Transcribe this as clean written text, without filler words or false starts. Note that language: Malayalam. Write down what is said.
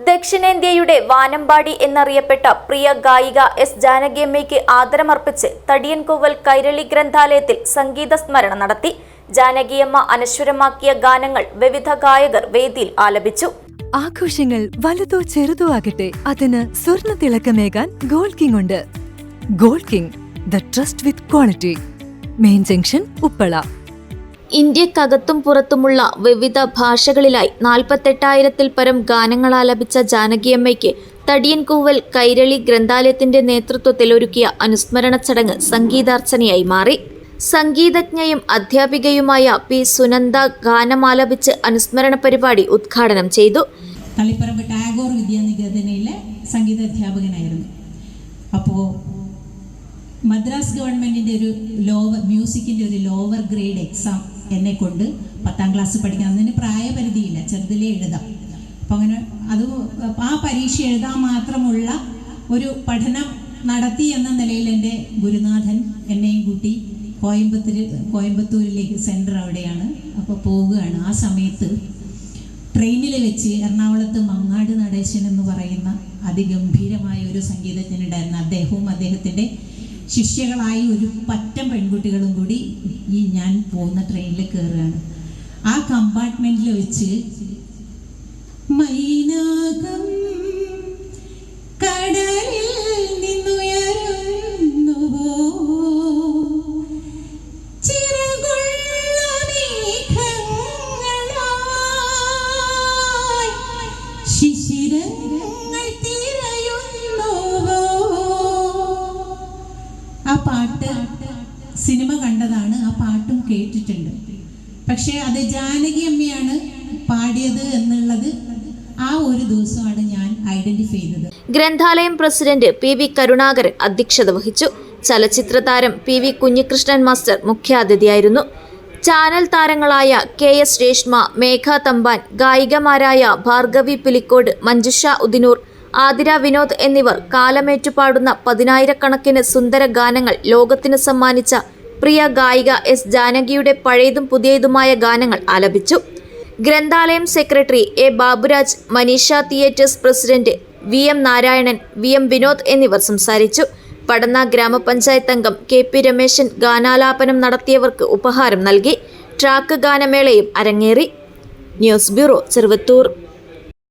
ദക്ഷിണേന്ത്യയുടെ വാനമ്പാടി എന്നറിയപ്പെട്ട പ്രിയ ഗായിക എസ് ജാനകിയമ്മയ്ക്ക് ആദരമർപ്പിച്ച് തടിയൻകോവൽ കൈരളി ഗ്രന്ഥാലയത്തിൽ സംഗീത സ്മരണ നടത്തി. ജാനകിയമ്മ അനശ്വരമാക്കിയ ഗാനങ്ങൾ വിവിധ ഗായകർ വേദിയിൽ ആലപിച്ചു. ആഘോഷങ്ങൾ വലുതോ ചെറുതോ ആകട്ടെ, അതിന് സ്വർണ്ണ തിളക്കമേകാൻ ഗോൾഡ് കിങ് ഉണ്ട്. Gold king, the trust with quality. Main junction, Uppala. ഇന്ത്യക്കകത്തും പുറത്തുമുള്ള വിവിധ ഭാഷകളിലായി 48,000-ൽ പരം ഗാനങ്ങൾ ആലപിച്ച ജാനകിയമ്മയ്ക്ക് തടിയൻകോവൽ കൈരളി ഗ്രന്ഥാലയത്തിന്റെ നേതൃത്വത്തിൽ ഒരുക്കിയ അനുസ്മരണ ചടങ്ങ് സംഗീതാർച്ചനയായി മാറി. സംഗീതജ്ഞയും അധ്യാപികയുമായ പി സുനന്ദ ഗാനമാലപിച്ച് അനുസ്മരണ പരിപാടി ഉദ്ഘാടനം ചെയ്തു. തളിപ്പറമ്പ് ടാഗോർ വിദ്യാനികേതനയിലെ സംഗീത അധ്യാപകനായിരുന്നു. അപ്പോൾ മദ്രാസ് ഗവൺമെൻറ്റിൻ്റെ ഒരു മ്യൂസിക്കിൻ്റെ ഒരു ലോവർ ഗ്രേഡ് എക്സാം എന്നെ കൊണ്ട് 10ാം ക്ലാസ് പഠിക്കാൻ, അതിന് പ്രായപരിധിയില്ല, ചെറുതിലേ എഴുതാം. അപ്പം അങ്ങനെ ആ പരീക്ഷ എഴുതാൻ മാത്രമുള്ള ഒരു പഠനം നടത്തി എന്ന നിലയിൽ എൻ്റെ ഗുരുനാഥൻ എന്നെയും കൂട്ടി കോയമ്പത്തൂരിലേക്ക്, സെൻറ്റർ അവിടെയാണ്, അപ്പോൾ പോവുകയാണ്. ആ സമയത്ത് ട്രെയിനിൽ വെച്ച് എറണാകുളത്ത് മങ്ങാട് നടേശൻ എന്ന് പറയുന്ന അതിഗംഭീരമായ ഒരു സംഗീതജ്ഞനുണ്ടായിരുന്നു. അദ്ദേഹവും അദ്ദേഹത്തിൻ്റെ ശിഷ്യകളായി ഒരു പറ്റം പെൺകുട്ടികളും കൂടി ഞാൻ പോകുന്ന ട്രെയിനിൽ കയറുകയാണ്. ആ കമ്പാർട്ട്മെൻറ്റിൽ വെച്ച് മൈനാകം കടലിൽ നിന്നുയരുന്നുവോ, ശിശിരങ്ങൾ തിരയുന്നുവോ. ആ പാട്ട് സിനിമ കണ്ടതാണ്, ആ പാട്ടും കേട്ടിട്ടുണ്ട്. പക്ഷേ അത് ജാനകി അമ്മയാണ് പാടിയത് എന്നുള്ളത് ആ ഒരു ദിവസമാണ് ഞാൻ ഐഡന്റിഫൈ ചെയ്തത്. ഗ്രന്ഥാലയം പ്രസിഡന്റ് PV കരുണാകരൻ അധ്യക്ഷത വഹിച്ചു. ചലച്ചിത്ര താരം PV കുഞ്ഞികൃഷ്ണൻ മാസ്റ്റർ മുഖ്യാതിഥിയായിരുന്നു. ചാനൽ താരങ്ങളായ KS രേഷ്മ, മേഘ തമ്പാൻ, ഗായികമാരായ ഭാർഗവി പുലിക്കോട്, മഞ്ജുഷ ഉദിനൂർ, ആതിര വിനോദ് എന്നിവർ കാലമേറ്റുപാടുന്ന 10,000-കണക്കിന് സുന്ദര ഗാനങ്ങൾ ലോകത്തിന് സമ്മാനിച്ച പ്രിയ ഗായിക എസ് ജാനകിയുടെ പഴയതും പുതിയതുമായ ഗാനങ്ങൾ ആലപിച്ചു. ഗ്രന്ഥാലയം secretary A Baburaj, Manisha theatres president VM Narayanan, VM Vinod എന്നിവർ സംസാരിച്ചു. പടന്ന ഗ്രാമപഞ്ചായത്ത് അംഗം KP രമേശൻ ഗാനാലാപനം നടത്തിയവർക്ക് ഉപഹാരം നൽകി. ട്രാക്ക് ഗാനമേളയും അരങ്ങേറി. News bureau, Cheruvathur.